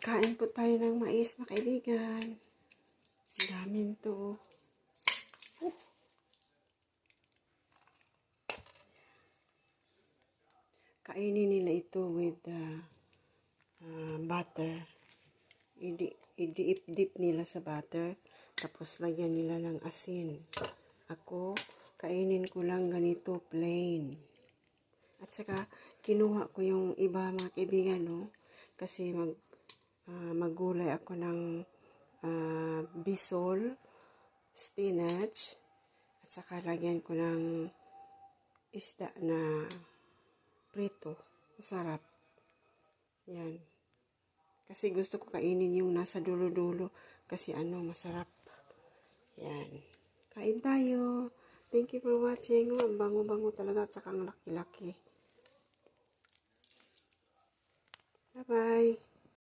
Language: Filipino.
Kain po tayo ng mais, mga kaibigan. Ang damin to. Kainin nila ito with butter. I-dip nila sa butter. Tapos lagyan nila ng asin. Ako, kainin ko lang ganito plain. At saka, kinuha ko yung iba, mga kaibigan, no? Kasi maggulay ako ng bisol, spinach, at saka lagyan ko ng isda na prito. Masarap. Yan. Kasi gusto ko kainin yung nasa dulo-dulo. Kasi masarap. Yan. Kain tayo. Thank you for watching. Ang bango-bango talaga at saka ang laki-laki. Bye-bye.